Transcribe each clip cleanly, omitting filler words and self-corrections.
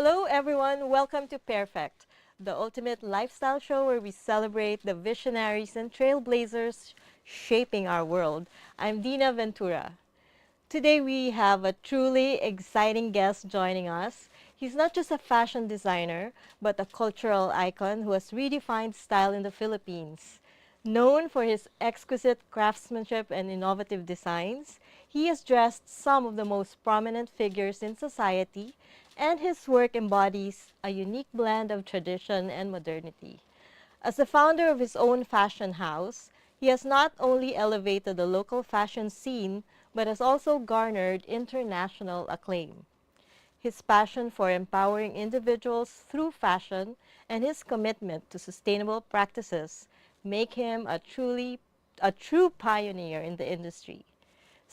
Hello, everyone. Welcome to Pairfect, the ultimate lifestyle show where we celebrate the visionaries and trailblazers shaping our world. I'm Dinah Ventura. Today, we have a truly exciting guest joining us. He's not just a fashion designer, but a cultural icon who has redefined style in the Philippines. Known for his exquisite craftsmanship and innovative designs, he has dressed some of the most prominent figures in society, and his work embodies a unique blend of tradition and modernity. As the founder of his own fashion house, he has not only elevated the local fashion scene, but has also garnered international acclaim. His passion for empowering individuals through fashion and his commitment to sustainable practices make him a true pioneer in the industry.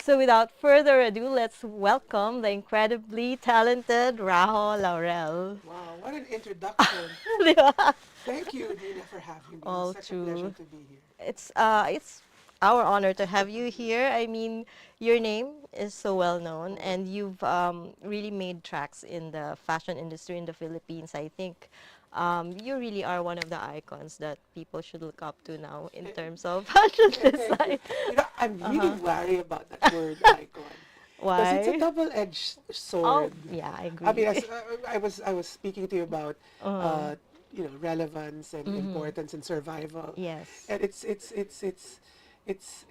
So without further ado, let's welcome the incredibly talented Rajo Laurel. Wow, what an introduction. Di ba? Thank you, Dina, for having me. All It's such a pleasure true. to be here. It's our honor to have you here. I mean, your name is so well known, Mhm. and you've really made tracks in the fashion industry in the Philippines. I think you really are one of the icons that people should look up to now in Eh, terms of fashion Thank you. design. I'm really Uh-huh. wary about that word icon because it's a Why? double-edged Oh, sword. yeah, I I mean, agree. as I was speaking to you about, Uh-huh. uh, relevance and Mm-hmm. importance and survival, Yes. and it's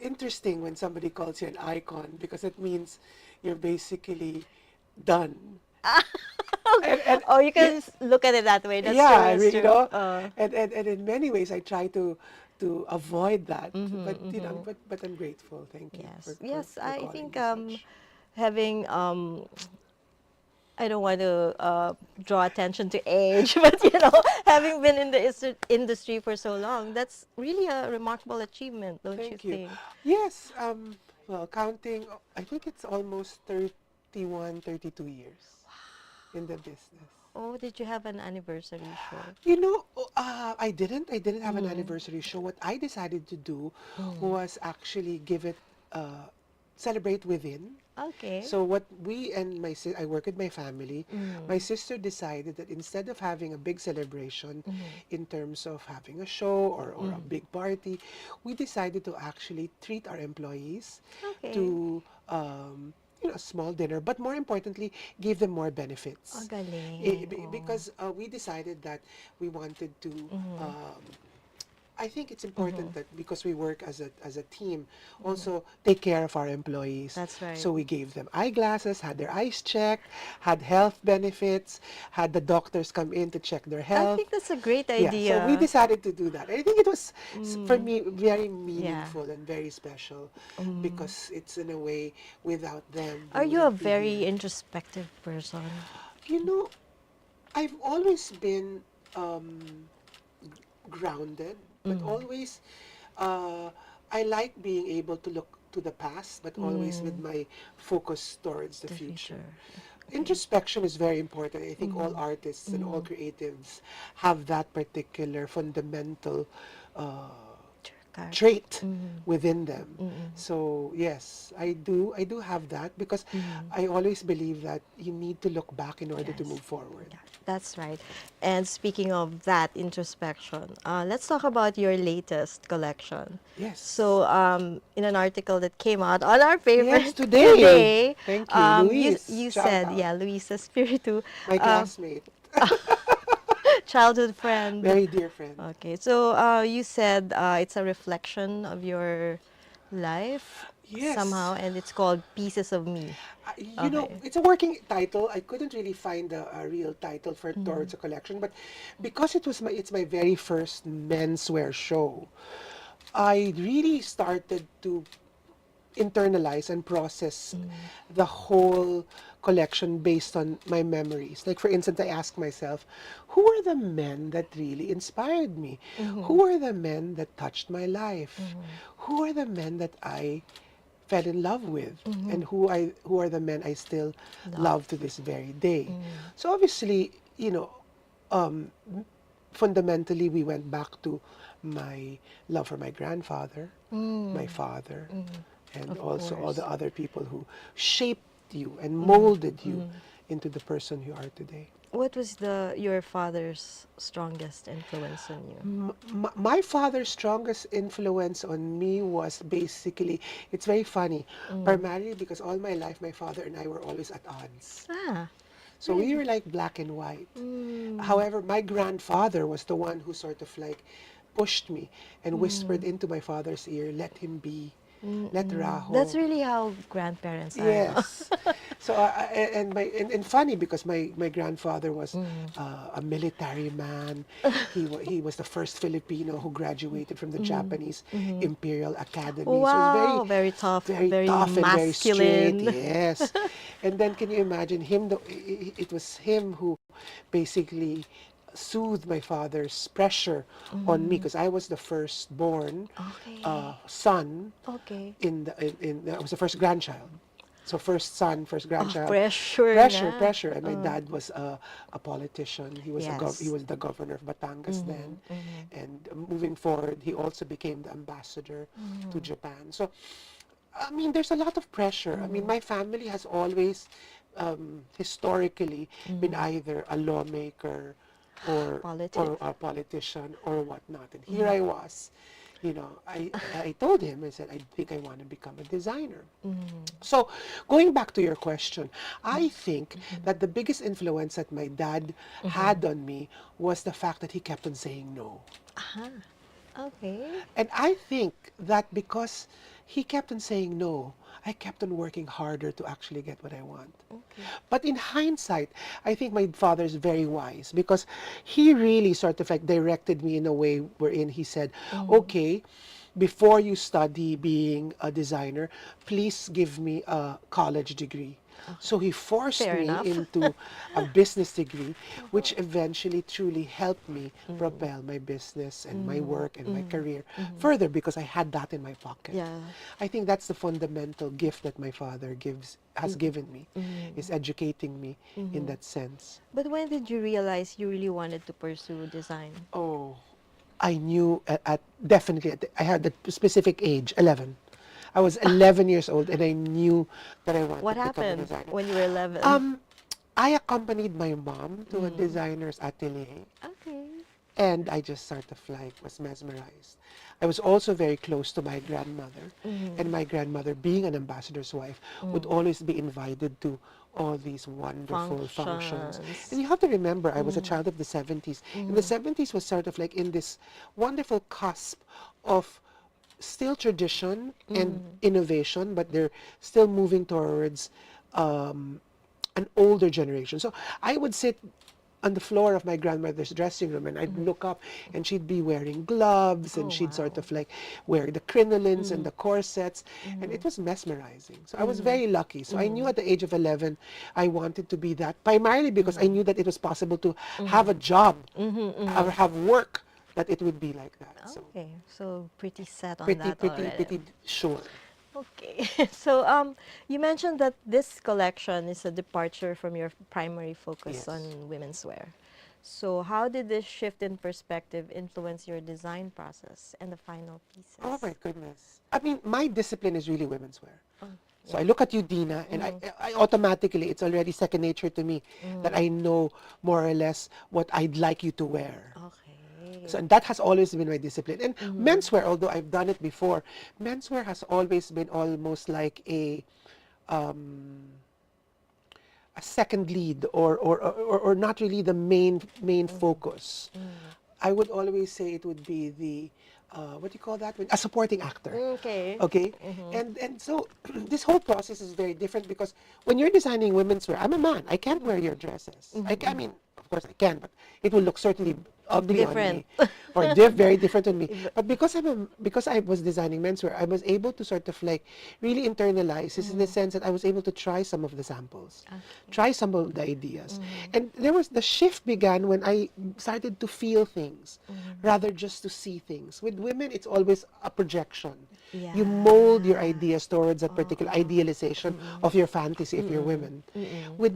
interesting when somebody calls you an icon because it means you're basically done. And Oh, you yeah, can look at it that way. That's yeah, true. That's true. and in many ways I try to avoid that, Mm-hmm, but mm-hmm. but I'm grateful. Thank you Yes. for Yes, for I calling think me such. having I don't want to draw attention to age, but having been in the industry for so long, that's really a remarkable achievement, don't you Thank you. think? Yes, well, counting, I think it's almost 31, 32 years in the business. Oh, did you have an anniversary show? I didn't have an Mm-hmm. anniversary show. What I decided to do Mm. was actually give it, celebrate within. Okay. So what we and I work with my family. My Mm. sister decided that instead of having a big celebration Mm. in terms of having a show or a Mm. big party, we decided to actually treat our employees Okay. to a small dinner, but more importantly, give them more Oh, benefits. galing. Oh. Because we decided that we wanted to Mm-hmm. I think it's Mm-hmm. important that because we work as a team, Mm-hmm. also take care of our employees. That's right. So we gave them eyeglasses, had their eyes checked, had health benefits, had the doctors come in to check their I health. think that's a great Yeah, so we idea. decided to do that. I think it was for Mm. me very Yeah. meaningful and very special Mm. because it's in a way without them we Are you a wouldn't be very here. introspective person? You know, I've always been grounded, but Mm. always uh, I like being able to look to the past, but always with Mm. my focus towards the The future. future. Okay. Introspection is very important. I think all Mm. artists and all Mm. creatives have that particular fundamental uh, Character. trait Mm. within them. Mm. So yes, I do have that because Mm. I always believe that you need to look back in order to Yes. move forward. Yeah, that's right. And speaking of that introspection, let's talk about your latest collection. Yes. So, in an article that came out on our Yes, favorite today. today, Thank you, Luis. you Shout said, out. yeah, Luisa Spiritu, My uh, classmate. childhood friend. Very dear friend. Okay, so you said it's a reflection of your life somehow, Yes. and it's called Pieces of Me. Okay. It's a working title. I couldn't really find a real title for Mm-hmm. towards a collection, but because it's my very first menswear show, I really started to internalize and process Mm-hmm. the whole collection based on my memories. Like, for instance, I ask myself, who are the men that really inspired me? Mm-hmm. Who are the men that touched my life? Mm-hmm. Who are the men that I fell in love with? Mm-hmm. And who are the men I still Love. love to this very day? Mm. So obviously, um, fundamentally, we went back to my love for my grandfather, my Mm. father, Mm. and Of also all the course. other people who shaped you and Mm. molded you Mm. into the person you are today. What was your father's strongest influence on you? My father's strongest influence on me was basically, it's very funny, primarily because all my life my father and I were always at odds. Ah, So we really? were like black and white. Mm, However, my grandfather was the one who sort of like pushed me and whispered mm, into my father's ear, let him be, let That's Rajo. really how grandparents are, no? Yes. So and funny because my grandfather was Mm. a military man. He was the first Filipino who graduated from the Mm, Japanese mhm. Imperial Academy. So it's Wow, very tough, very very tough and very straight. masculine. Yes. And then can you imagine him? It was him who basically soothed my father's pressure on me Mm, because I was the firstborn okay, son okay. I was the first grandchild. So first son, first Oh, grandchild, pressure pressure, nga. pressure. And my dad was a politician. He Yes. was the governor of Batangas then. Mm-hmm, mm-hmm, And moving forward, he also became the ambassador to Japan. So I mean, there's a lot of pressure. I mean, mm-hmm, my family has always historically been mm-hmm. either a lawmaker or Politics. a politician or whatnot. And here Mm-hmm, I was, I told him, I said, I think I want to become a designer. mm-hmm, So, going back to your question, I think mm-hmm, that the biggest influence that my dad mm-hmm. had on me was the fact that he kept on saying no. Aha, okay. And I think that because he kept on saying no, I kept on working harder to actually get what I want. Okay. But in hindsight, I think my father is very wise because he really sort of like directed me in a way wherein he said, Mm-hmm. okay, before you study being a designer, please give me a college degree. Okay. So he forced Fair me enough. into a business degree, which Uh-huh. eventually truly helped me Mm-hmm. propel my business and my Mm-hmm. work and my Mm-hmm. career Mm-hmm. further because I had that in my pocket. Yeah. I think that's the fundamental gift that my father has given me, is Mm-hmm. educating me in Mm-hmm. that sense. But when did you realize you really wanted to pursue design? Oh, I knew definitely I had the specific age, 11. I was 11 years old and I knew that I wanted What to become a happened designer. when you were 11? Um, I accompanied my mom to a Mm. designer's atelier Okay. and I just sort of like was mesmerized. I was also very close to my grandmother, Mm-hmm. and my grandmother, being an ambassador's wife, would Mm. always be invited to all these wonderful functions. And Functions. you have to remember, I was a Mm. child of the 70s, and the Mm. 70s was sort of like in this wonderful cusp of still tradition and Mm. innovation, but they're still moving towards um, an older generation. So I would sit on the floor of my grandmother's dressing room and I'd Mm-hmm. look up and she'd be wearing gloves Oh, and she'd sort wow. of like wear the crinolines and Mm. the corsets and Mm-hmm. it was mesmerizing. So I was Mm-hmm. very lucky. So I knew Mm-hmm. at the age of 11 I wanted to be that primarily because I Mm-hmm. knew that it was possible to have Mm-hmm. a job Mm-hmm. or Mm-hmm. have work that it would be like that. So Okay, so pretty set on pretty that pretty already. pretty sure. Okay, so you mentioned that this collection is a departure from your primary focus Yes. on women's wear. So how did this shift in perspective influence your design process and the final Oh pieces? my goodness. I mean, my discipline is really women's wear. Oh, So yeah. I look at you, Dina, and Mm-hmm. I automatically, it's already second nature to me that Mm-hmm. I know more or less what I'd like you to wear. Okay. So that has always been my discipline. And Mm-hmm. menswear, although I've done it before, menswear has always been almost like um, a second lead or not really the main focus. Mm-hmm. I would always say it would be the what do you call that? A supporting actor. Okay. Okay, Mm-hmm. and so this whole process is very different because when you're designing women's wear, I'm a man. I can't wear your dresses. I Mm-hmm. mean, of course I can, but it will look certainly ugly on Different. me or very different on me. But because I was designing menswear, I was able to sort of like really internalize this in the Mm-hmm. sense that I was able to try some of the samples, Okay. try some of the ideas, Mm-hmm. and there was the shift began when I started to feel things Mm-hmm. rather just to see things. With women, it's always a projection. You mold your Yeah. ideas towards a particular Oo. idealization Mm-mm. of your fantasy if you're Mm-mm. women. Mm-mm. With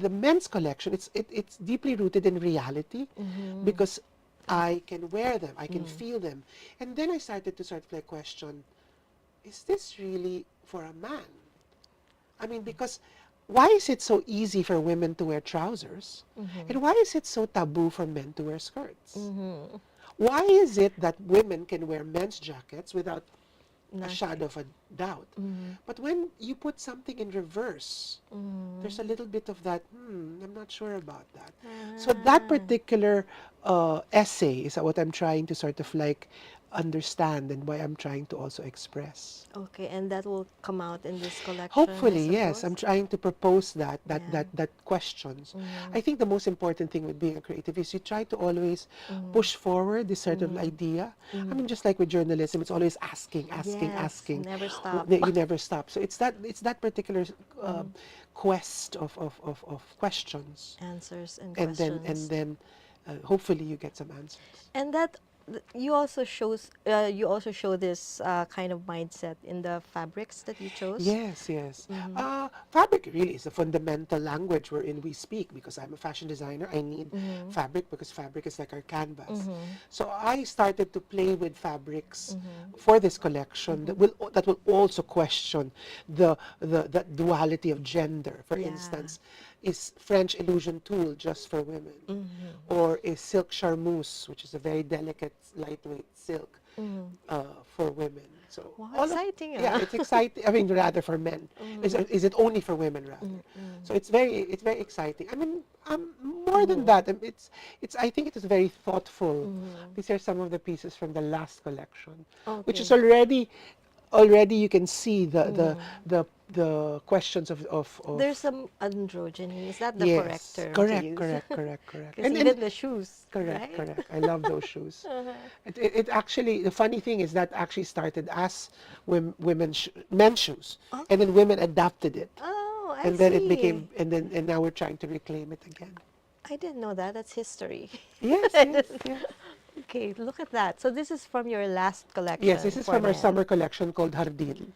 the men's collection, it's deeply rooted in reality Mm-hmm. because I can wear them, I can Mm. feel them. And then I started to sort of like question, is this really for a man? I mean, because why is it so easy for women to wear trousers? Mm-hmm. And why is it so taboo for men to wear skirts? Mm-hmm. Why is it that women can wear men's jackets without a Nothing. shadow of a doubt? Mm-hmm. But when you put something in reverse, Mm-hmm. there's a little bit of that, I'm not sure about that. So that Ah. particular essay is what I'm trying to sort of like understand and why I'm trying to also express. Okay, and that will come out in this collection, I Hopefully, yes. I'm suppose. trying to propose that Yeah. questions. Mm-hmm. I think the most important thing with being a creative is you try to always Mm-hmm. push forward this certain Mm-hmm. idea. I Mm-hmm. mean, just like with journalism, it's always asking, asking, Yes, asking. never stop. You never stop. So it's that particular Mm-hmm. quest of questions, Answers and and questions. then hopefully you get some answers. And that you also show this kind of mindset in the fabrics that you chose. Yes, yes. Mm-hmm. Fabric really is a fundamental language wherein we speak. Because I'm a fashion designer, I need Mm-hmm. fabric because fabric is like our canvas. Mm-hmm. So I started to play with fabrics Mm-hmm. for this collection Mm-hmm. that will also question the duality of gender. For Yeah. instance, is French illusion tulle just for women, Mm-hmm. or is silk charmeuse, which is a very delicate, lightweight silk, Mm-hmm. for women? So Wow, all of exciting, yeah, ah. it's exciting. I mean, rather for men. Mm-hmm. Is it only for women rather? Mm-hmm. So it's very exciting. I mean, more than Mm-hmm. that, it's I think it is very thoughtful. Mm-hmm. These are some of the pieces from the last collection, which is Okay. already you can see Mm-hmm. the questions of There's some androgyny. Is that the correct yes, term to correct, use? correct, correct, correct, Because and even the shoes, correct, right? correct. I love those shoes. Uh-huh. It actually, the funny thing is that actually started as men's shoes, Oh, and then women adapted it, oh, I and then it see. became, and now we're trying to reclaim it again. I didn't know that. That's history. Yes, I yes, didn't- yes. Okay, look at that. So this is from your last Yes, collection this is for from our men. summer collection called Hardin,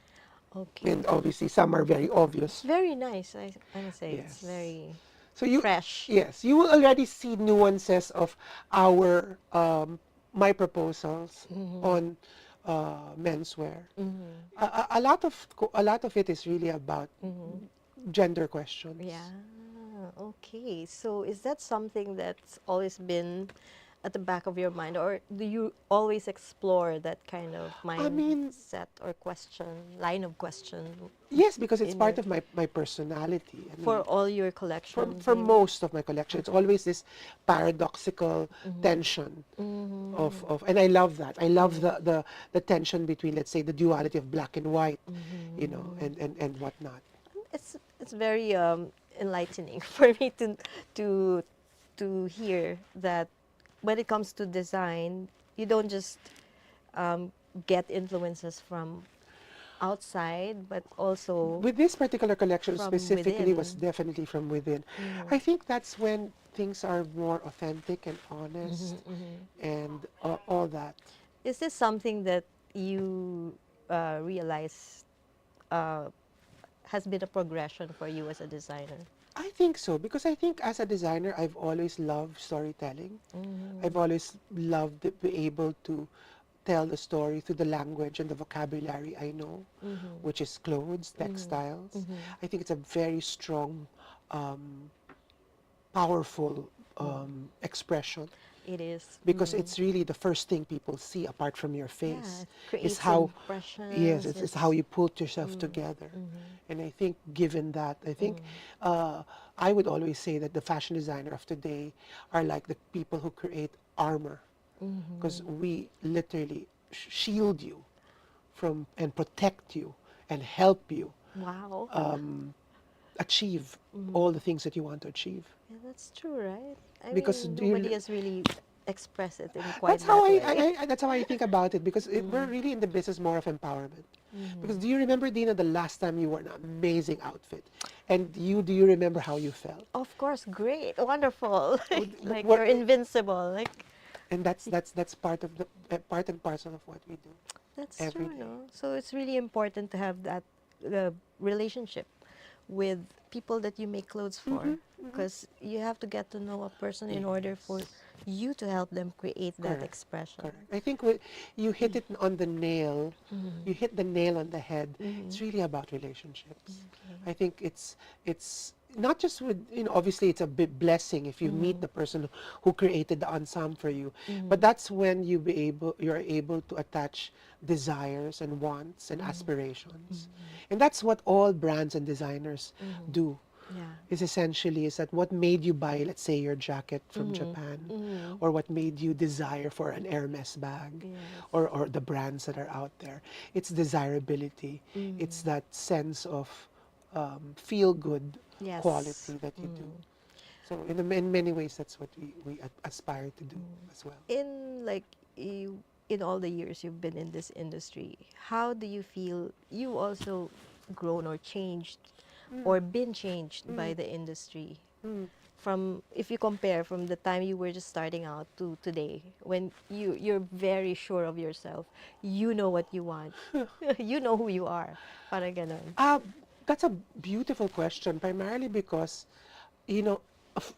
Okay. and obviously some are very It's obvious. very nice. I must say it's Yes. very So fresh. yes, you will already see nuances of our my proposals Mm-hmm. on menswear. Mm-hmm. A lot of it is really about Mm-hmm. gender questions. Yeah. Okay. So is that something that's always been at the back of your mind, or do you always explore that kind of I mean, mindset or question, line of question yes, because it's in your part of my personality. I for mean, all your collections, for maybe? most of my collection, it's always this paradoxical Mm-hmm. tension Mm-hmm. and I love that. I love Mm-hmm. the tension between, let's say, the duality of black and white, Mm-hmm. and whatnot. It's very enlightening for me to hear that when it comes to design, you don't just um, get influences from outside, but also With this particular collection from specifically was within. definitely from within. Mm-hmm. I think that's when things are more authentic and Mm-hmm. honest Mm-hmm. and all that. Is this something that you realize uh, has been a progression for you as a designer? I think so because I think as a designer, I've always loved storytelling. Mm-hmm. I've always loved to be able to tell the story through the language and the vocabulary I know, Mm-hmm. which is clothes, Mm-hmm. textiles. Mm-hmm. I think it's a very strong, um, powerful expression It is. because Mm-hmm. it's really the first thing people see apart from your Yeah, face it is creates how yes impressions. it's how It's you put yourself mm, together. mm-hmm, And I think given that I think mm, uh, I would always say that the fashion designer of today are like the people who create armor because mm-hmm. we literally shield you from and protect you and help you Wow. achieve all Mm. the things that you want to achieve. Yeah, that's true, right? I Because mean, do nobody you, has really expressed it in that's quite how that way. that's how I think about it because we're Mm, really in the business more of empowerment. Because mm-hmm. do you remember, Dina, the last time you wore an amazing outfit, and do you remember how you felt? Of course, great, wonderful. Like What, you're invincible. Like and that's part of the part and parcel of what we do that's every true, day. no? So it's really important to have that relationship with people that you make clothes for, because you have to get to know a person in order for Yes. you to help them create that Correct. expression. Correct. I think you hit it on the nail. You hit the nail on the head. It's really about relationships. I think it's not just with, obviously it's a big blessing if you meet the person who created the ensemble for you, but that's when you're able to attach desires and wants and aspirations, and that's what all brands and designers do. Yeah. Is essentially is that what made you buy, let's say, your jacket from Japan, or what made you desire for an Hermes bag, Yes. or the brands that are out there. It's desirability. It's that sense of feel good Yes. quality that you do. So in many ways, that's what we aspire to do as well. In like you, in all the years you've been in this industry, how do you feel you also grown or changed or been changed by the industry? From, if you compare from the time you were just starting out to today, when you're very sure of yourself, you know what you want, you know who you are, parang ganon. Uh, that's a beautiful question, primarily because,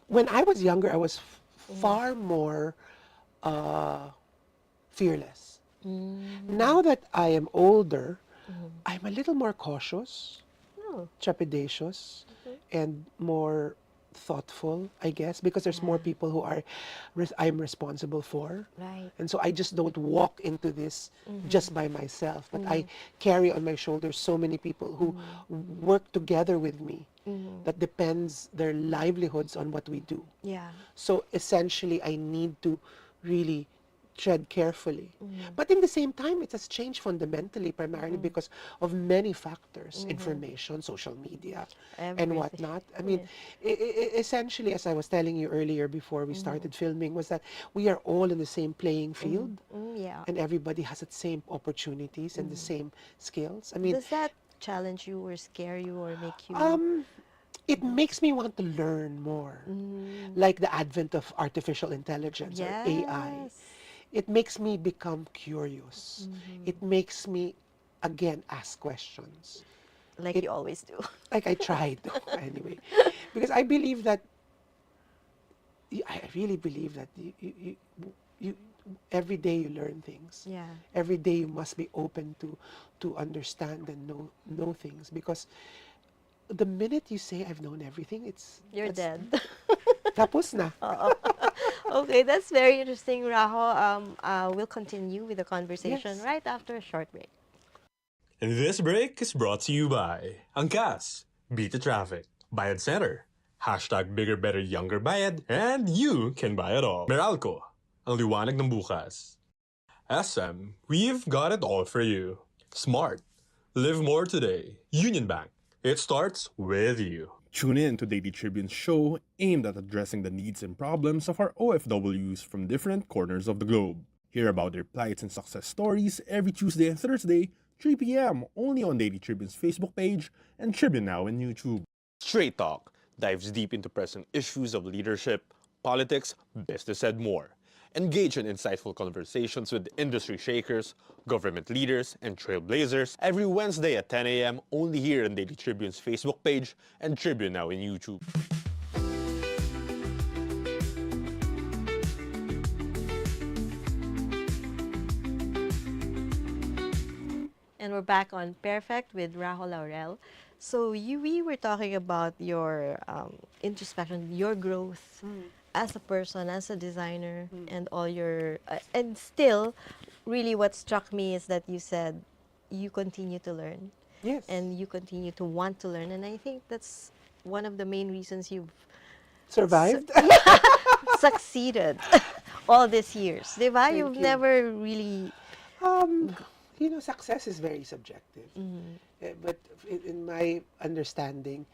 when I was younger, I was far more fearless. Now that I am older, I'm a little more cautious, Oh, trepidatious, and more thoughtful, I guess, because there's more yeah, people who I'm responsible for. right. And so I just don't walk into this just by myself, but I carry on my shoulders so many people who work together with me, that depends their livelihoods on what we do. Yeah. So essentially, I need to really tread carefully. But in the same time, it has changed fundamentally, primarily because of many factors: information, social media, and Everything. whatnot. I mean, Yes. essentially, as I was telling you earlier before we started filming, was that we are all in the same playing field, Yeah. and everybody has the same opportunities and the same skills. I mean, Does that challenge you or scare you or make you? um, it makes me want to learn more, like the advent of artificial intelligence or AI. Yes. It makes me become curious. It makes me, again, ask questions. Like It, you always do. like I tried anyway, because I believe that, I really believe that you every day you learn things. Yeah. Every day you must be open to understand and know things, because the minute you say I've known everything, You're that's dead. tapos na. Okay, that's very interesting, Raho. We'll continue with the conversation Yes. right after a short break. And this break is brought to you by Angkas, Beat the Traffic, Bayad Center, hashtag Bigger Better Younger Bayad, and you can buy it all. Meralco, ang liwanag ng bukas. SM, we've got it all for you. Smart, live more today. Union Bank, it starts with you. Tune in to Daily Tribune's show aimed at addressing the needs and problems of our OFWs from different corners of the globe. Hear about their plights and success stories every Tuesday and Thursday, 3 p.m. only on Daily Tribune's Facebook page and Tribune Now on YouTube. Straight Talk dives deep into pressing issues of leadership, politics, business, and more. Engage in insightful conversations with industry shakers, government leaders, and trailblazers every Wednesday at 10 a.m. only here on Daily Tribune's Facebook page and Tribune Now in YouTube. And we're back on Pairfect with Rajo Laurel. So we were talking about your introspection, your growth as a person, as a designer, and all your and still, really, what struck me is that you said you continue to learn Yes. and you continue to want to learn, and I think that's one of the main reasons you've Survived. succeeded all these years. Diba? Thank You've you. never really. Um, success is very subjective. But in my understanding,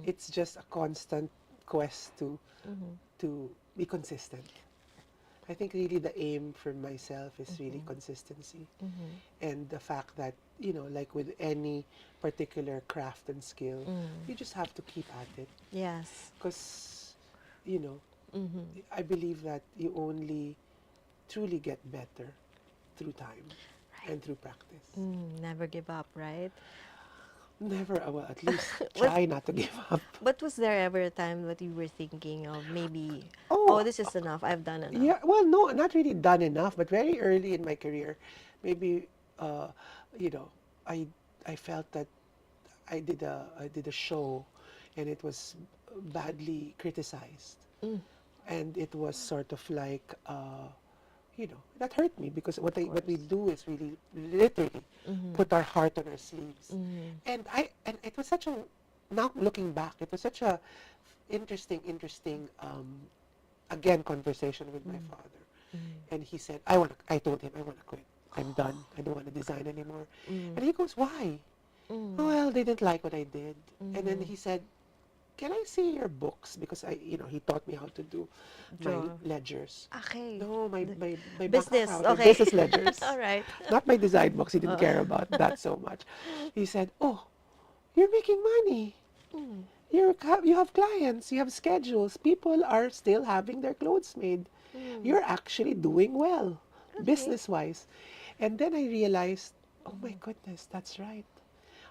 it's just a constant quest to be consistent. I think really the aim for myself is really consistency, and the fact that, like with any particular craft and skill, you just have to keep at it, Yes. because, I believe that you only truly get better through time and through practice. Never give up, right? Never, well, at least Was try not to give up. But was there ever a time that you were thinking of maybe, oh, Oh, this is enough, I've done enough? yeah, well, no, not really done enough, but very early in my career, maybe, uh, you know, I I felt that I did a show, and it was badly criticized, Mm, and it was sort of like, that hurt me because of what we course. do is really literally Mm-hmm. put our heart on our sleeves, Mm-hmm. and it was such a, now looking back, it was such a interesting again conversation with my father, and he said, I told him I want to quit. I'm done. I don't want to design anymore. Mm-hmm. And he goes, why? Mm-hmm. Oh, well, they didn't like what I did. And then Mm-hmm. he said, can I see your books? Because he taught me how to do my Draw. ledgers. Okay. No, The my bank business. account, my Okay. business ledgers. All right. Not my design books. He didn't care about that so much. He said, oh, you're making money. Mm. You have clients, you have schedules. People are still having their clothes made. Mm. You're actually doing well, Okay. business-wise. And then I realized, oh my Mm. goodness, that's right.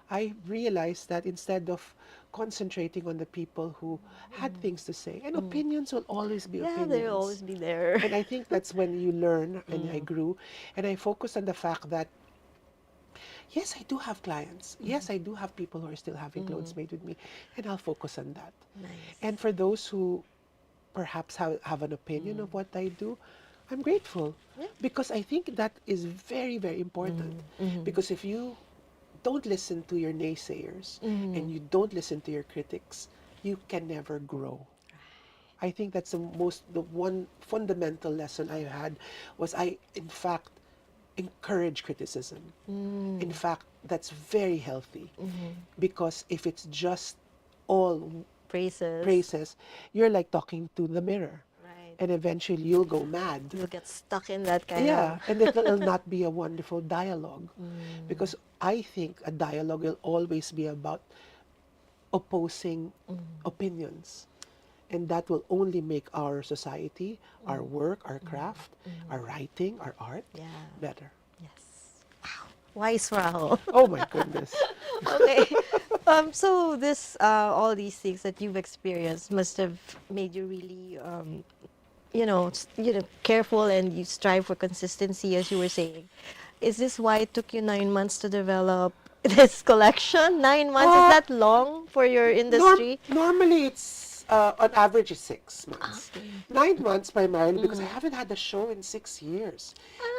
I realized that instead of concentrating on the people who had things to say, and Mm. opinions will always be Yeah, they'll opinions. always be there. And I think that's when you learn, and I Mm. grew, and I focused on the fact that yes, I do have clients. Yes, I do have people who are still having clothes made with me, and I'll focus on that. And Nice. for those who perhaps have an opinion of what I do, I'm grateful Yeah. because I think that is very, very important. Mm-hmm. Because if you don't listen to your naysayers Mm-hmm. and you don't listen to your critics, you can never grow. I think that's the one fundamental lesson I had was I, in fact, encourage criticism. In Mm. fact, that's very healthy Mm-hmm. because if it's just all Praises. praises, you're like talking to the mirror, Right. and eventually you'll go mad. You'll get stuck in that kind Yeah, of. and it'll not be a wonderful dialogue Mm. because I think a dialogue will always be about opposing opinions. And that will only make our society, our work, our craft, our writing, our art Yeah. better. Yes. Wow. Wise Raho. Oh my goodness. Okay. So all these things that you've experienced must have made you really, careful, and you strive for consistency, as you were saying. Is this why it took you 9 months to develop this collection? 9 months, is Uh, that long for your industry? Normally it's on average is 6 months. Okay. 9 months primarily because I haven't had a show in 6 years.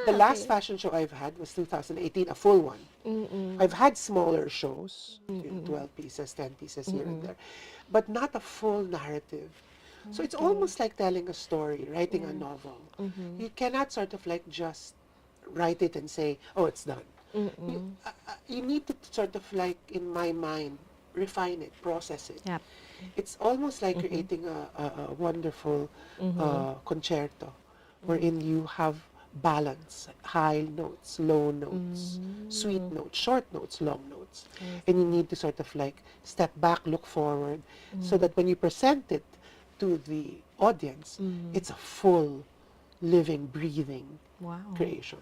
The last Okay. fashion show I've had was 2018, a full one. Mm-mm. I've had smaller shows, Mm-mm. 12 pieces, 10 pieces here and Mm-mm. there, but not a full narrative. So it's Okay. almost like telling a story, writing a Yeah. novel. Mm-hmm. You cannot sort of like just write it and say, oh, it's done. Mm-mm. You need to sort of like, in my mind, refine it, process it. Yep. It's almost like creating a wonderful concerto wherein you have balance, high notes, low notes, sweet notes, short notes, long notes. And you need to sort of like step back, look forward, so that when you present it to the audience, it's a full, living, breathing Wow. creation.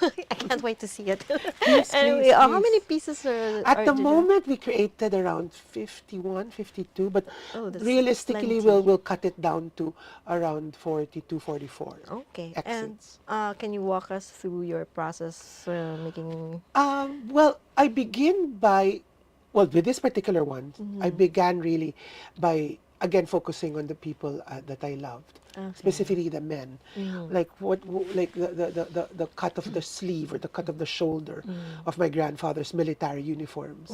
I can't wait to see it. Please, Anyway, please, how many please. pieces At the did you have? moment, we created around 51, 52, but Oh, that's realistically, plenty. we'll cut it down to around 42, 44 Okay. And exits. can you walk us through your process making? Well, I begin by, well, with this particular one, I began really by, again, focusing on the people that I loved, Okay. specifically the men. Like like the cut of the sleeve or the cut of the shoulder of my grandfather's military uniforms.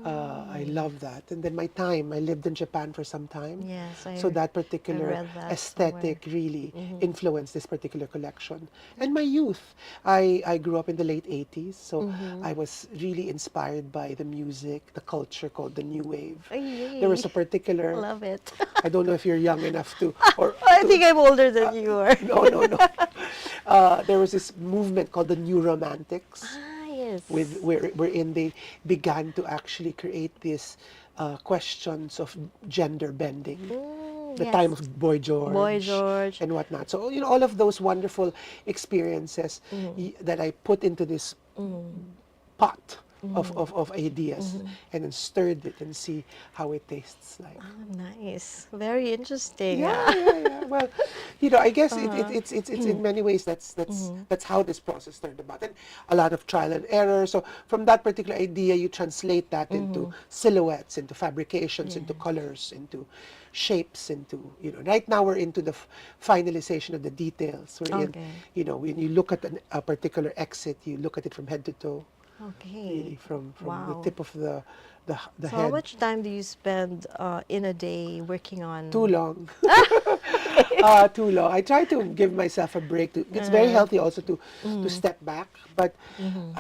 I love that. And then my time, I lived in Japan for some time. Yes, So that I particular read that aesthetic really influenced this particular collection. And my youth, I grew up in the late 80s, so I was really inspired by the music, the culture called the New Wave. There was a particular, Love it. I don't know if you're young enough to, or I think I'm older than you are. no, no, no. There was this movement called the New Romantics Ah, yes. wherein they began to actually create these questions of gender bending, the Yes. time of Boy George, Boy George. and whatnot. So all of those wonderful experiences that I put into this pot of ideas and then stirred it and see how it tastes like. Oh, nice. Very interesting. Yeah. Well, I guess it's in many ways that's how this process turned about, and a lot of trial and error. So from that particular idea, you translate that into silhouettes, into fabrications, into colors, into shapes, into Right now we're into the finalization of the details. We're Okay. in, when you look at a particular exit, you look at it from head to toe, Okay. really from the Wow. tip of the So head. how much time do you spend in a day working on? Too long. Too long. I try to give myself a break. It's very healthy also to step back. But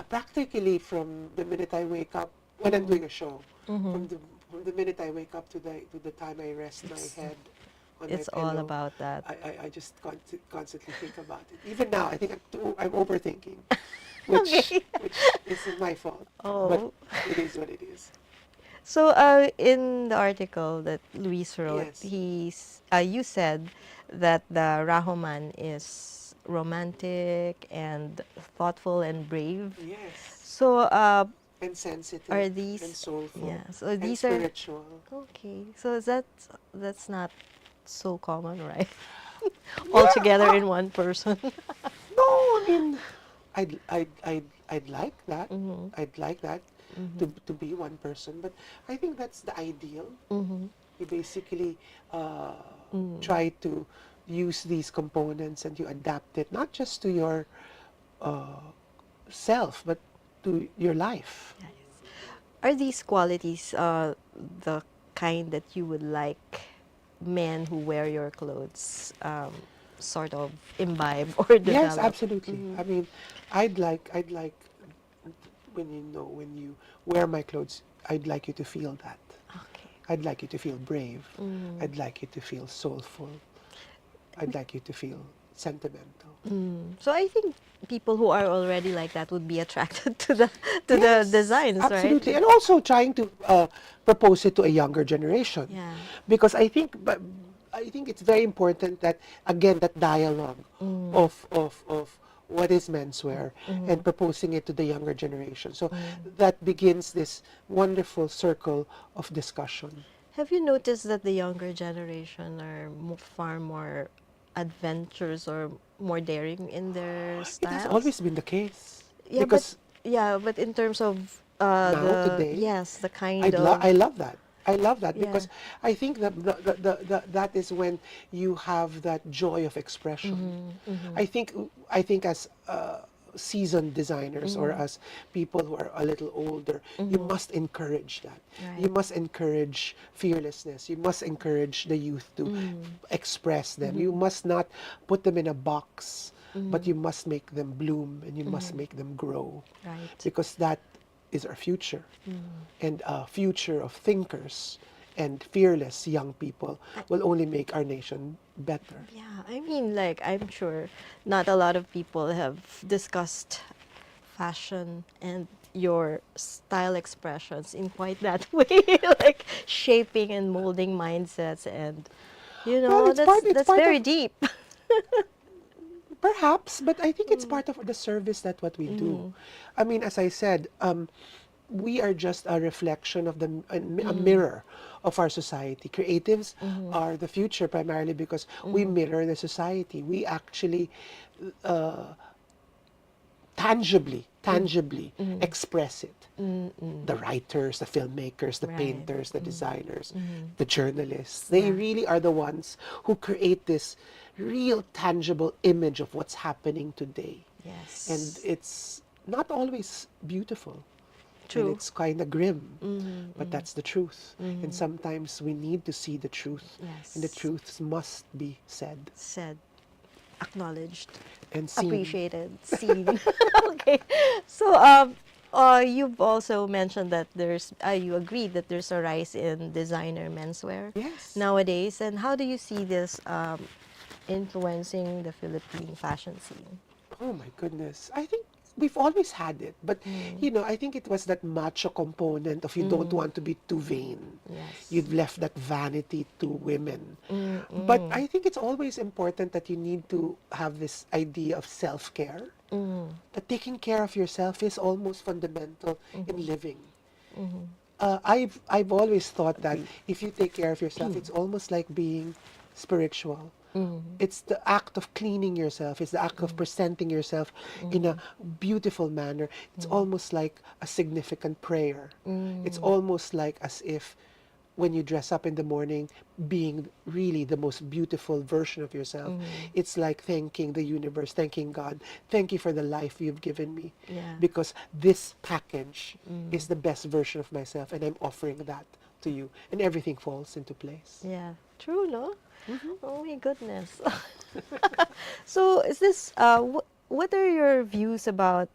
practically from the minute I wake up, when I'm doing a show, from the minute I wake up to the time I rest my head on my It's pillow, all about that. I just constantly think about it. Even now, I think I'm overthinking, which isn't my fault. But Oh. it is what it is. So, in the article that Luis wrote, Yes. you said that the Rahoman is romantic and thoughtful and brave. Yes. So, And sensitive are and these? soulful Yeah. So and these are spiritual. okay. So that's not so common, right? All Yeah, together in one person. no, I mean, I'd like that. I'd like that to be one person, but I think that's the ideal. You basically try to use these components and you adapt it not just to your self, but to your life. Are these qualities the kind that you would like men who wear your clothes sort of imbibe or Yes, develop? absolutely. I mean, I'd like when you wear my clothes, I'd like you to feel that. Okay. I'd like you to feel brave. I'd like you to feel soulful. I'd like you to feel sentimental. So I think people who are already like that would be attracted to the Yes, designs, absolutely, right? and also trying to propose it to a younger generation, Yeah. because I think it's very important that again that dialogue of what is menswear and proposing it to the younger generation. So that begins this wonderful circle of discussion. Have you noticed that the younger generation are far more adventurous or more daring in their It has styles? always been the case Yeah, but because in terms of now the today yes, the kind I of love that. I love that yeah. because I think that that is when you have that joy of expression. I think as seasoned designers or as people who are a little older, you must encourage that. You Right. must encourage fearlessness. You must encourage the youth to express them. You must not put them in a box, but you must make them bloom and you must make them grow, Right. because that is our future, and a future of thinkers and fearless young people will only make our nation better. Yeah, I mean, like, I'm sure not a lot of people have discussed fashion and your style expressions in quite that way, like shaping and molding mindsets, and Well, it's that's part very of, deep. perhaps, but I think it's part of the service that what we do. I mean, as I said, we are just a reflection of a mirror of our society. Creatives are the future primarily because we mirror the society. We actually tangibly express it. The writers, the filmmakers, the Right. painters, the designers, the journalists, they really are the ones who create this real tangible image of what's happening today. Yes. And it's not always beautiful. And True. it's kind of grim, but that's the truth. And sometimes we need to see the truth, and the Yes. truths must be said Said, acknowledged, and seen. appreciated, seen. Okay. So, you've also mentioned that you agree that there's a rise in designer menswear Yes. nowadays. And how do you see this influencing the Philippine fashion scene? Oh my goodness. I think we've always had it, but I think it was that macho component of you don't want to be too vain. Yes. You've left that vanity to women. But I think it's always important that you need to have this idea of self-care. That taking care of yourself is almost fundamental in living. Mm-hmm. I've always thought that if you take care of yourself, it's almost like being spiritual. Mm-hmm. It's the act of cleaning yourself. It's the act of presenting yourself in a beautiful manner. It's almost like a significant prayer. It's almost like as if when you dress up in the morning, being really the most beautiful version of yourself. It's like thanking the universe, thanking God. Thank you for the life you've given me. Yeah. Because this package is the best version of myself, and I'm offering that to you. And everything falls into place. Yeah. True, no? Mm-hmm. Oh my goodness. So, is this what are your views about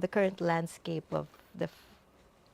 the current landscape of the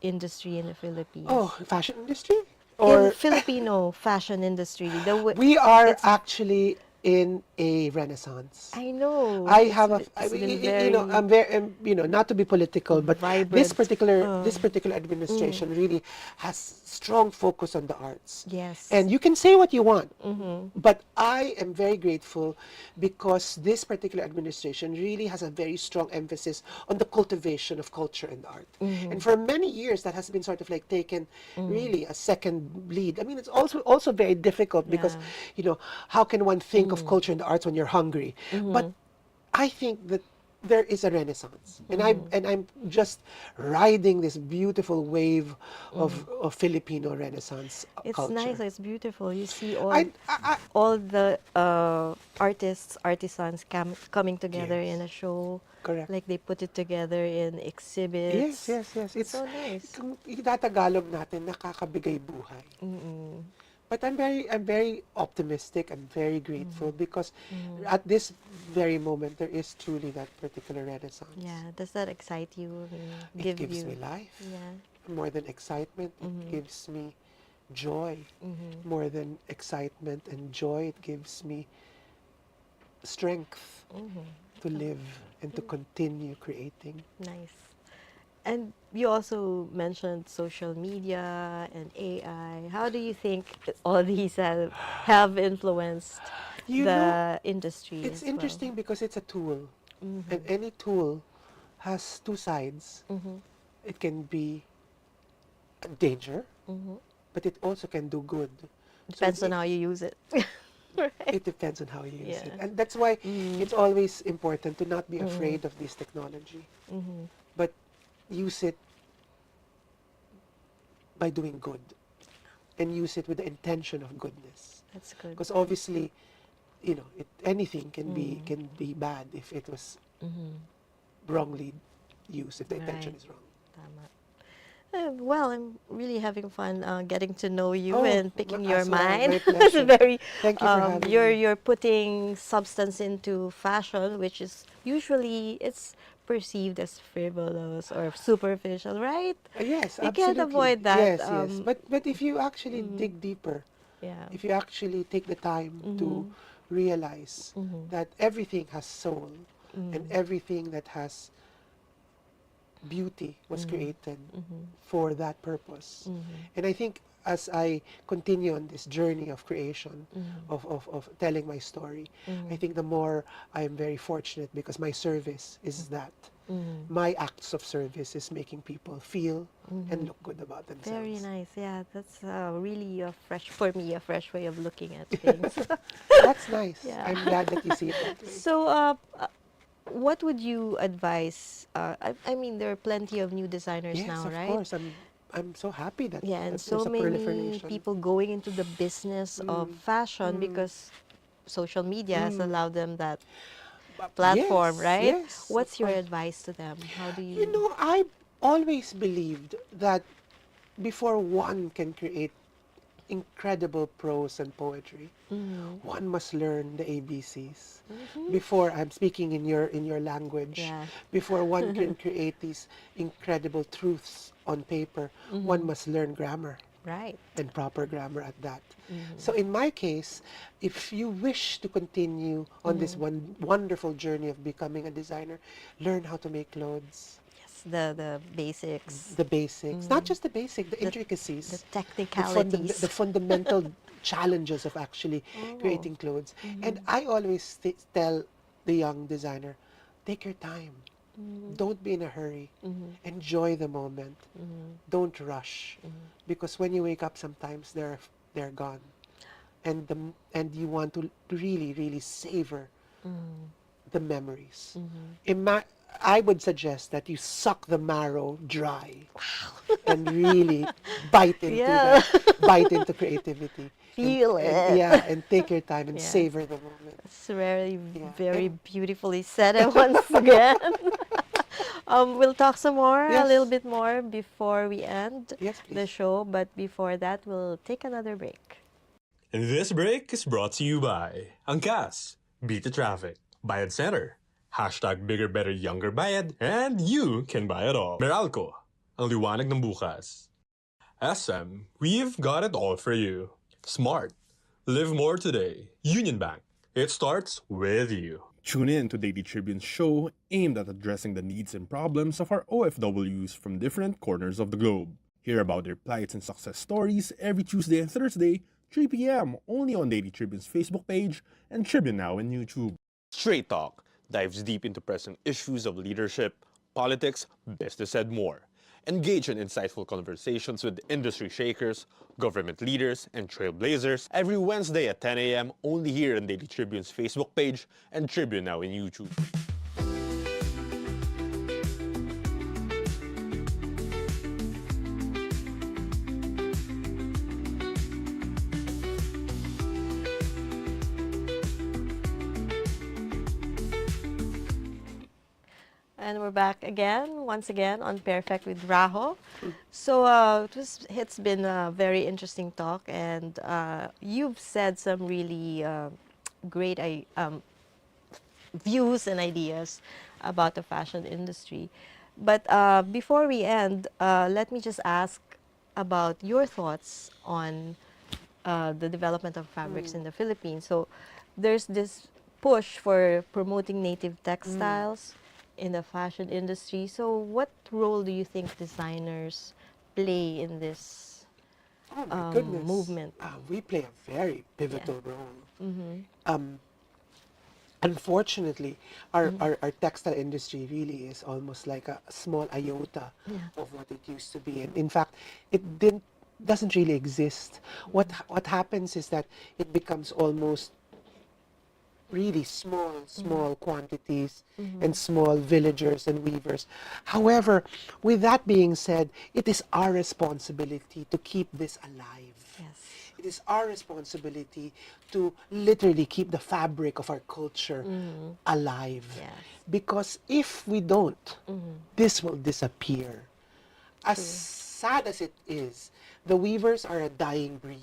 industry in the Philippines? Oh, fashion industry? In Or Filipino fashion industry, we are it's actually in a renaissance. I know I have a, it's been you know, very I'm very, not to be political, but vibrant. this particular administration really has strong focus on the arts. Yes. And you can say what you want, Mm-hmm. but I am very grateful because this particular administration really has a very strong emphasis on the cultivation of culture and art. Mm-hmm. And for many years, that has been sort of like taken really a second lead. I mean, it's also very difficult because, Yeah. how can one think of culture and the arts when you're hungry? But I think that there is a renaissance, and I'm just riding this beautiful wave of Filipino Renaissance It's culture. nice. It's beautiful. You see I all the artisans coming together Yes. in a show. Correct. Like they put it together in exhibits. Yes. It's so nice. Kung itatagalog natin, nakakabigay buhay. Mm-mm. But I'm very optimistic. I'm very grateful because at this very moment there is truly that particular renaissance. Yeah. Does that excite you? It Give gives you? me life. Yeah. More than excitement, it gives me joy. More than excitement and joy, it gives me strength to live and to continue creating. Nice. And you also mentioned social media and AI. How do you think all these have influenced You the know, industry It's as well? interesting because it's a tool, and any tool has two sides. It can be a danger, but it also can do good. So Depends on how you use it. Right. it depends on how you use it, Yeah. and that's why it's always important to not be afraid of this technology, but use it by doing good, and use it with the intention of goodness. That's good. Because obviously, anything can be bad if it was wrongly used, if the intention Right. is wrong. Tama. Well, I'm really having fun getting to know you Oh, and picking your as well. mind. My It's pleasure. very Thank you for having me. you're putting substance into fashion, which is usually it's perceived as frivolous or superficial, right? Yes, You can't absolutely. avoid that. Yes. But if you actually dig deeper, Yeah. if you actually take the time to realize that everything has soul and everything that has beauty was created for that purpose. And I think as I continue on this journey of creation, of telling my story, I think the more I am very fortunate because my service is that. My acts of service is making people feel and look good about themselves. Very nice. Yeah, that's really a fresh way of looking at things. That's nice. Yeah. I'm glad that you see it that way. So, what would you advise? I mean, there are plenty of new designers Yes, now, of right? course. I'm so happy that, Yeah, and that so there's a many proliferation. people going into the business of fashion because social media has allowed them that platform, Yes, right? yes, What's of your course. advice to them? How do you? You know, I always believed that before one can create incredible prose and poetry, one must learn the ABCs. Before I'm speaking in your language, Yeah. before one can create these incredible truths on paper, one must learn grammar. Right. And proper grammar at that. So in my case, if you wish to continue on this wonderful journey of becoming a designer, learn how to make clothes, Yes, the basics, the basics, not just the basic, the the intricacies, technicalities. the fundamental challenges of actually creating clothes. And I always tell the young designer, take your time. Don't be in a hurry. Enjoy the moment. Don't rush, because when you wake up, sometimes they're gone, and you want to really really savor the memories. I would suggest that you suck the marrow dry and really bite into Yeah. bite into creativity. Feel and, it. yeah, and take your time and Yes. savor the moment. It's very, Yeah. very And- beautifully said. And once again, we'll talk some more, a Yes. little bit more before we end Yes, the please. show. But before that, we'll take another break. And this break is brought to you by Angkas, Beat the Traffic, Bayad Center, hashtag Bigger Better Younger Bayad, and you can buy it all. Meralco, ang liwanag ng bukas. SM, we've got it all for you. Smart, live more today. Union Bank, it starts with you. Tune in to Daily Tribune's show aimed at addressing the needs and problems of our OFWs from different corners of the globe. Hear about their plights and success stories every Tuesday and Thursday, 3 p.m. only on Daily Tribune's Facebook page and Tribune Now in YouTube. Straight Talk dives deep into pressing issues of leadership, politics, business, and more. Engage in insightful conversations with industry shakers, government leaders, and trailblazers every Wednesday at 10 a.m. only here on Daily Tribune's Facebook page and Tribune Now in YouTube. And we're back again, once again, on Pairfect with Rajo. So it's been a very interesting talk, and you've said some really great views and ideas about the fashion industry. But before we end, let me just ask about your thoughts on the development of fabrics in the Philippines. So there's this push for promoting native textiles in the fashion industry. So what role do you think designers play in this Oh my goodness. movement? We play a very pivotal role. Unfortunately, our textile industry really is almost like a small iota of what it used to be. And in fact, doesn't really exist. What happens is that it becomes almost really small quantities and small villagers and weavers. However, with that being said, it is our responsibility to keep this alive. Yes. It is our responsibility to literally keep the fabric of our culture alive. Yes. Because if we don't, this will disappear. As sad as it is, the weavers are a dying breed.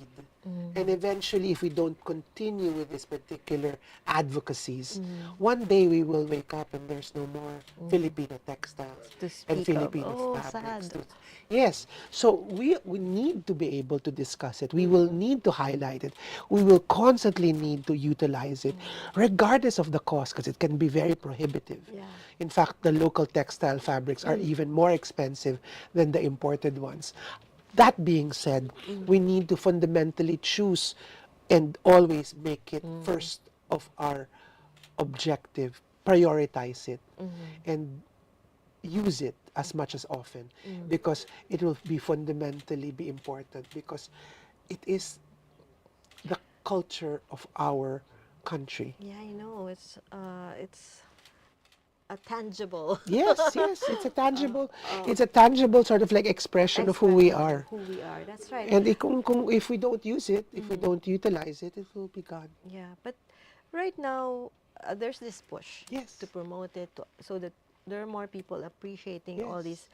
And eventually, if we don't continue with these particular advocacies, one day we will wake up and there's no more Filipino textiles To and speak of. Filipino Oh, fabrics. sad. Yes, so we need to be able to discuss it. We will need to highlight it. We will constantly need to utilize it, regardless of the cost, because it can be very prohibitive. Yeah. In fact, the local textile fabrics are even more expensive than the imported ones. That being said, we need to fundamentally choose and always make it first of our objective, prioritize it, and use it as much as often, because it will be fundamentally be important, because it is the culture of our country. Yeah, I know. It's a tangible Yes, it's a tangible sort of like expression of who we expression are. of who we are. That's right. And if we don't use it, if we don't utilize it, it will be gone. Yeah, but right now there's this push Yes. to promote it so that there are more people appreciating all Yes. these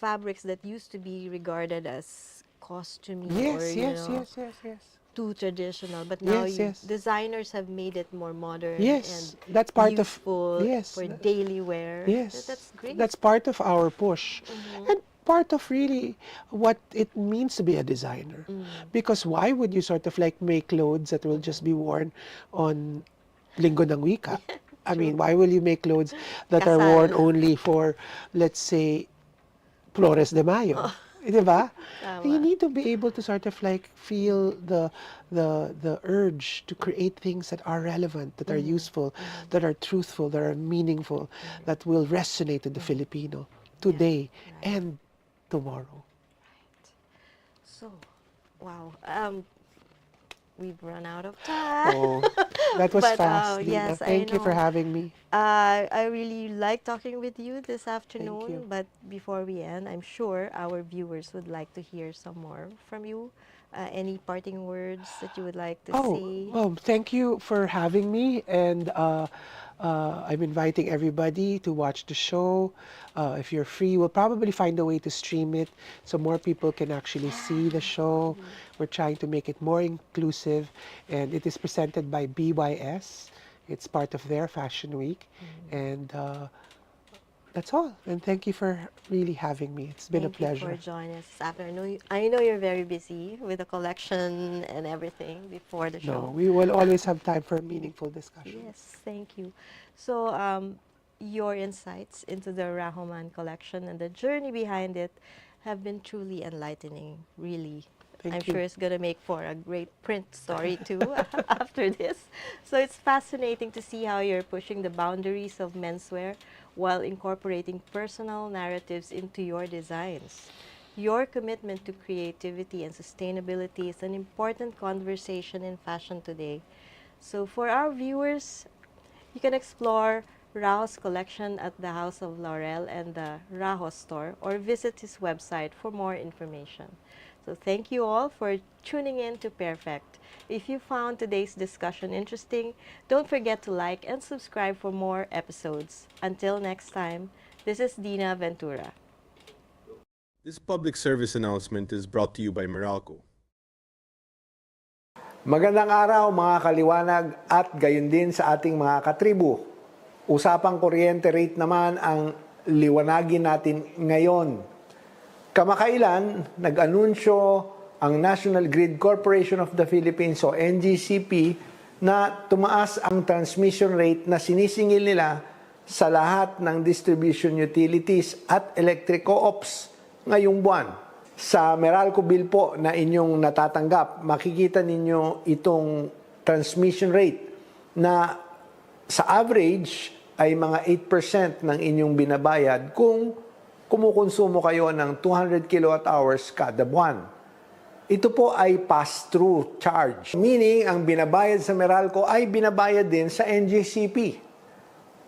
fabrics that used to be regarded as costumey or Yes, you yes, know, yes. too traditional. But now Yes, yes. designers have made it more modern Yes, and that's part of- useful yes, for that- daily wear. Yes, That's great. That's part of our push, and part of really what it means to be a designer. Because why would you sort of like make clothes that will just be worn on Linggo ng Wika? I mean, why will you make clothes that are Kasal. worn only for, let's say, Flores de Mayo? Diba? You Tama. need to be able to sort of like feel the urge to create things that are relevant, that are useful, that are truthful, that are meaningful, that will resonate with the Filipino today right. and tomorrow. So, wow. We've run out of time. Oh, that was But fast, Dina. yes, I Thank you for know. having me. I really like talking with you this Thank you. afternoon, but before we end, I'm sure our viewers would like to hear some more from you. Any parting words that you would like to Oh, say? well, thank you for having me, and I'm inviting everybody to watch the show. If you're free, we'll probably find a way to stream it so more people can actually see the show. We're trying to make it more inclusive, and it is presented by BYS. It's part of their Fashion Week, and that's all. And thank you for really having me. It's been a Thank you for pleasure. joining us this afternoon. I know you're very busy with the collection and everything before the No, show. we will always have time for a meaningful discussion. Yes, thank you. So, your insights into the Rahoman collection and the journey behind it have been truly enlightening, really. I'm Thank sure you. it's going to make for a great print story too after this. So it's fascinating to see how you're pushing the boundaries of menswear while incorporating personal narratives into your designs. Your commitment to creativity and sustainability is an important conversation in fashion today. So for our viewers, you can explore Rajo's collection at the House of Laurel and the Rajo store or visit his website for more information. So thank you all for tuning in to Pairfect. If you found today's discussion interesting, don't forget to like and subscribe for more episodes. Until next time, this is Dinah Ventura. This public service announcement is brought to you by Meralco. Magandang araw mga kaliwanag at gayon din sa ating mga katribu. Usapang kuryente rate naman ang liwanagin natin ngayon. Kamakailan, nag-anunsyo ang National Grid Corporation of the Philippines o NGCP na tumaas ang transmission rate na sinisingil nila sa lahat ng distribution utilities at electric co-ops ngayong buwan. Sa Meralco bill po na inyong natatanggap, makikita ninyo itong transmission rate na sa average ay mga 8% ng inyong binabayad kung kumukonsumo kayo ng 200 kilowatt hours kada buwan. Ito po ay pass-through charge, meaning ang binabayad sa Meralco ay binabayad din sa NGCP.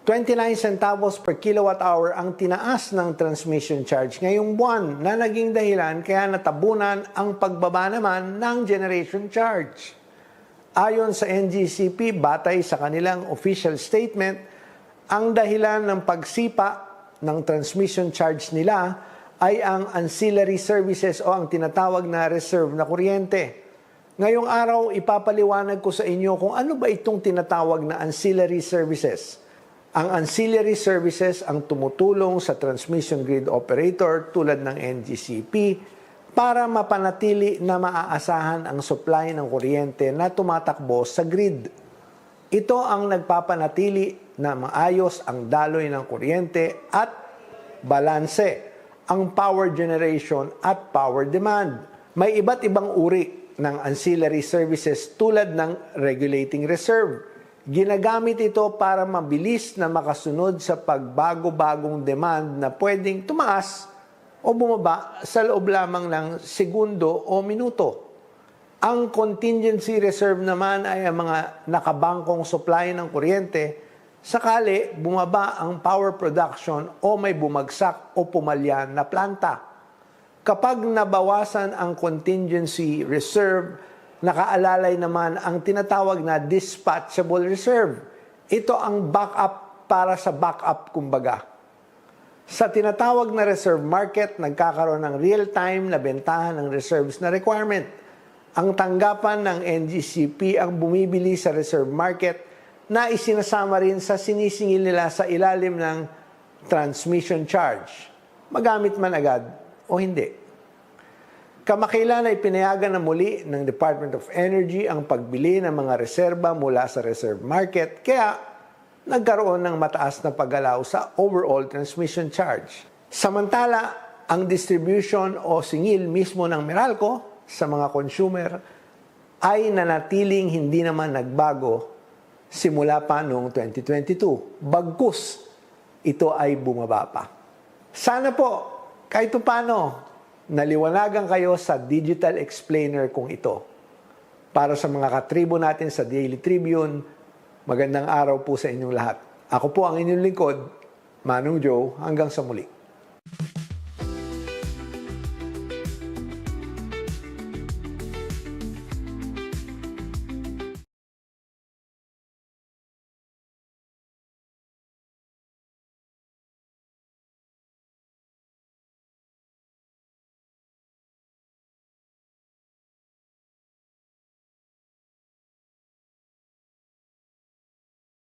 29 centavos per kilowatt hour ang tinaas ng transmission charge ngayong buwan na naging dahilan kaya natabunan ang pagbaba naman ng generation charge. Ayon sa NGCP, batay sa kanilang official statement, ang dahilan ng pagsipa ng transmission charge nila ay ang ancillary services o ang tinatawag na reserve na kuryente. Ngayong araw, ipapaliwanag ko sa inyo kung ano ba itong tinatawag na ancillary services. Ang ancillary services ang tumutulong sa transmission grid operator tulad ng NGCP para mapanatili na maaasahan ang supply ng kuryente na tumatakbo sa grid. Ito ang nagpapanatili na maayos ang daloy ng kuryente at balanse ang power generation at power demand. May iba't ibang uri ng ancillary services tulad ng regulating reserve. Ginagamit ito para mabilis na makasunod sa pagbago-bagong demand na pwedeng tumaas o bumaba sa loob lamang ng segundo o minuto. Ang contingency reserve naman ay ang mga nakabangkong supply ng kuryente sakali bumaba ang power production o may bumagsak o pumalya na planta. Kapag nabawasan ang contingency reserve, nakaalalay naman ang tinatawag na dispatchable reserve. Ito ang backup para sa backup kumbaga. Sa tinatawag na reserve market, nagkakaroon ng real-time na bentahan ng reserves na requirement. Ang tanggapan ng NGCP ang bumibili sa reserve market na isinasama rin sa sinisingil nila sa ilalim ng transmission charge. Magamit man agad o hindi. Kamakailan ay pinayagan na muli ng Department of Energy ang pagbili ng mga reserba mula sa reserve market, kaya nagkaroon ng mataas na paggalaw sa overall transmission charge. Samantala, ang distribution o singil mismo ng Meralco sa mga consumer ay nanatiling hindi naman nagbago simula pa noong 2022. Bagkus, ito ay bumaba pa. Sana po, kahit paano, naliwanagan kayo sa digital explainer kung ito. Para sa mga katribo natin sa Daily Tribune, magandang araw po sa inyong lahat. Ako po ang inyong lingkod, Manong Joe, hanggang sa muli.